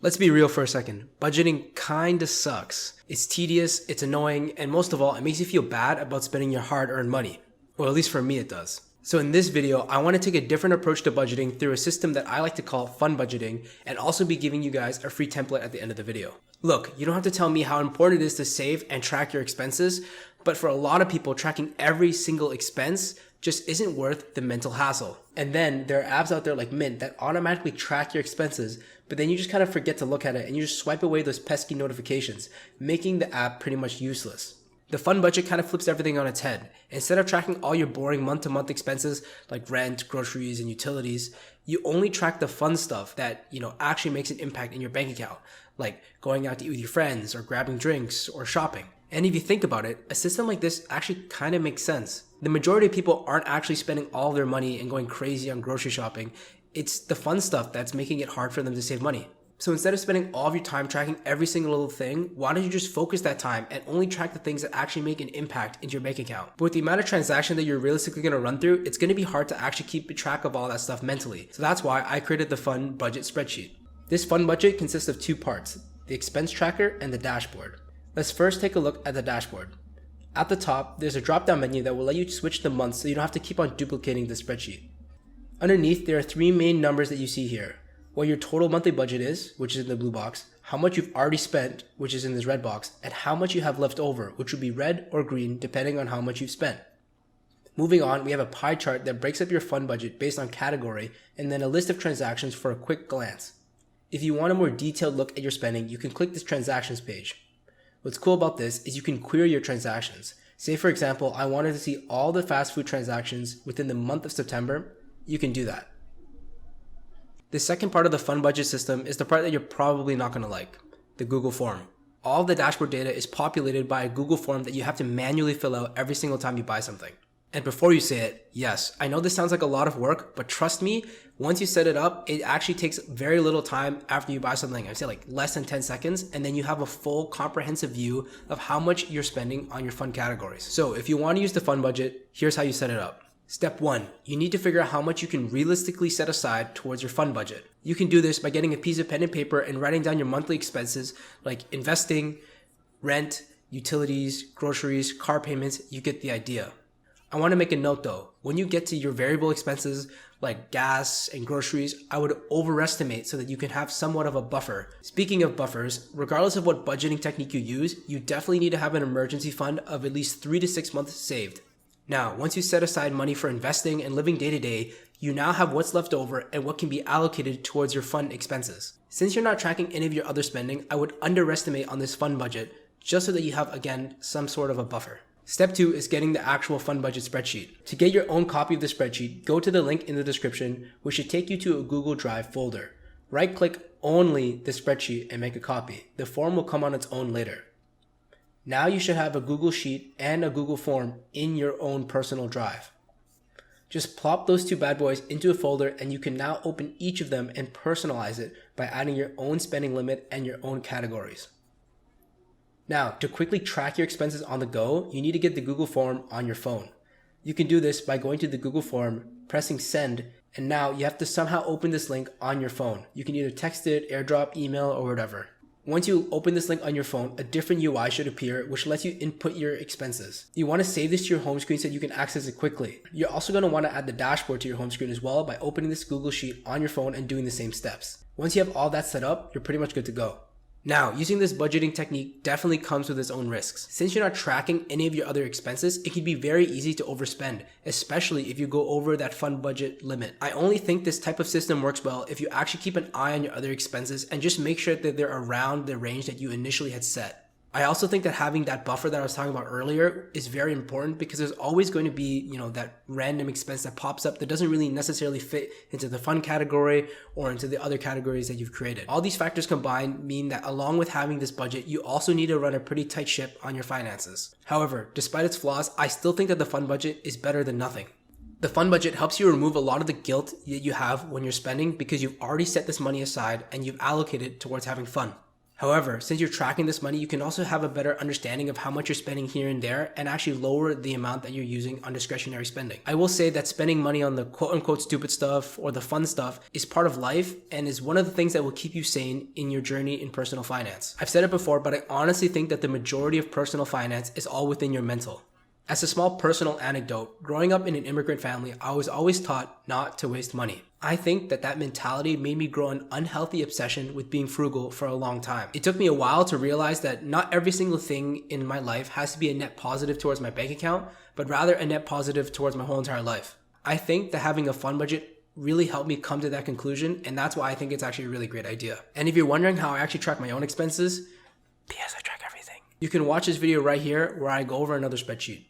Let's be real for a second. Budgeting kinda sucks. It's tedious, it's annoying, and most of all, it makes you feel bad about spending your hard-earned money. Or at least for me it does. So in this video, I want to take a different approach to budgeting through a system that I like to call fun budgeting, and also be giving you guys a free template at the end of the video. Look, you don't have to tell me how important it is to save and track your expenses, but for a lot of people, tracking every single expense just isn't worth the mental hassle. And then there are apps out there like Mint that automatically track your expenses, but then you just kind of forget to look at it and you just swipe away those pesky notifications, making the app pretty much useless. The fun budget kind of flips everything on its head. Instead of tracking all your boring month-to-month expenses like rent, groceries, and utilities, you only track the fun stuff that, actually makes an impact in your bank account, like going out to eat with your friends or grabbing drinks or shopping. And if you think about it, a system like this actually kind of makes sense. The majority of people aren't actually spending all their money and going crazy on grocery shopping. It's the fun stuff that's making it hard for them to save money. So instead of spending all of your time tracking every single little thing, why don't you just focus that time and only track the things that actually make an impact into your bank account? But with the amount of transaction that you're realistically going to run through, it's going to be hard to actually keep track of all that stuff mentally. So that's why I created the fun budget spreadsheet. This fun budget consists of two parts, the expense tracker and the dashboard. Let's first take a look at the dashboard. At the top, there's a drop-down menu that will let you switch the months so you don't have to keep on duplicating the spreadsheet. Underneath, there are three main numbers that you see here. What your total monthly budget is, which is in the blue box, how much you've already spent, which is in this red box, and how much you have left over, which would be red or green depending on how much you've spent. Moving on, we have a pie chart that breaks up your fun budget based on category, and then a list of transactions for a quick glance. If you want a more detailed look at your spending, you can click this transactions page. What's cool about this is you can query your transactions. Say for example, I wanted to see all the fast food transactions within the month of September, you can do that. The second part of the fun budget system is the part that you're probably not going to like, the Google form. All the dashboard data is populated by a Google form that you have to manually fill out every single time you buy something. And before you say it, yes, I know this sounds like a lot of work, but trust me, once you set it up, it actually takes very little time after you buy something. I'd say like less than 10 seconds, and then you have a full comprehensive view of how much you're spending on your fun categories. So if you want to use the fun budget, here's how you set it up. Step 1, you need to figure out how much you can realistically set aside towards your fun budget. You can do this by getting a piece of pen and paper and writing down your monthly expenses like investing, rent, utilities, groceries, car payments. You get the idea. I want to make a note though, when you get to your variable expenses like gas and groceries, I would overestimate so that you can have somewhat of a buffer. Speaking of buffers, regardless of what budgeting technique you use, you definitely need to have an emergency fund of at least 3 to 6 months saved. Now, once you set aside money for investing and living day to day, you now have what's left over and what can be allocated towards your fun expenses. Since you're not tracking any of your other spending, I would underestimate on this fun budget just so that you have, again, some sort of a buffer. Step 2 is getting the actual fun budget spreadsheet. To get your own copy of the spreadsheet, go to the link in the description, which should take you to a Google Drive folder. Right-click only the spreadsheet and make a copy. The form will come on its own later. Now you should have a Google Sheet and a Google Form in your own personal drive. Just plop those two bad boys into a folder and you can now open each of them and personalize it by adding your own spending limit and your own categories. Now, to quickly track your expenses on the go, you need to get the Google Form on your phone. You can do this by going to the Google Form, pressing send, and now you have to somehow open this link on your phone. You can either text it, AirDrop, email, or whatever. Once you open this link on your phone, a different UI should appear, which lets you input your expenses. You want to save this to your home screen so that you can access it quickly. You're also going to want to add the dashboard to your home screen as well by opening this Google Sheet on your phone and doing the same steps. Once you have all that set up, you're pretty much good to go. Now, using this budgeting technique definitely comes with its own risks. Since you're not tracking any of your other expenses, it can be very easy to overspend, especially if you go over that fun budget limit. I only think this type of system works well if you actually keep an eye on your other expenses and just make sure that they're around the range that you initially had set. I also think that having that buffer that I was talking about earlier is very important because there's always going to be, that random expense that pops up that doesn't really necessarily fit into the fun category or into the other categories that you've created. All these factors combined mean that along with having this budget, you also need to run a pretty tight ship on your finances. However, despite its flaws, I still think that the fun budget is better than nothing. The fun budget helps you remove a lot of the guilt that you have when you're spending because you've already set this money aside and you've allocated it towards having fun. However, since you're tracking this money, you can also have a better understanding of how much you're spending here and there and actually lower the amount that you're using on discretionary spending. I will say that spending money on the quote unquote stupid stuff or the fun stuff is part of life and is one of the things that will keep you sane in your journey in personal finance. I've said it before, but I honestly think that the majority of personal finance is all within your mental. As a small personal anecdote, growing up in an immigrant family, I was always taught not to waste money. I think that mentality made me grow an unhealthy obsession with being frugal for a long time. It took me a while to realize that not every single thing in my life has to be a net positive towards my bank account, but rather a net positive towards my whole entire life. I think that having a fun budget really helped me come to that conclusion, and that's why I think it's actually a really great idea. And if you're wondering how I actually track my own expenses, P.S. I track everything. You can watch this video right here where I go over another spreadsheet.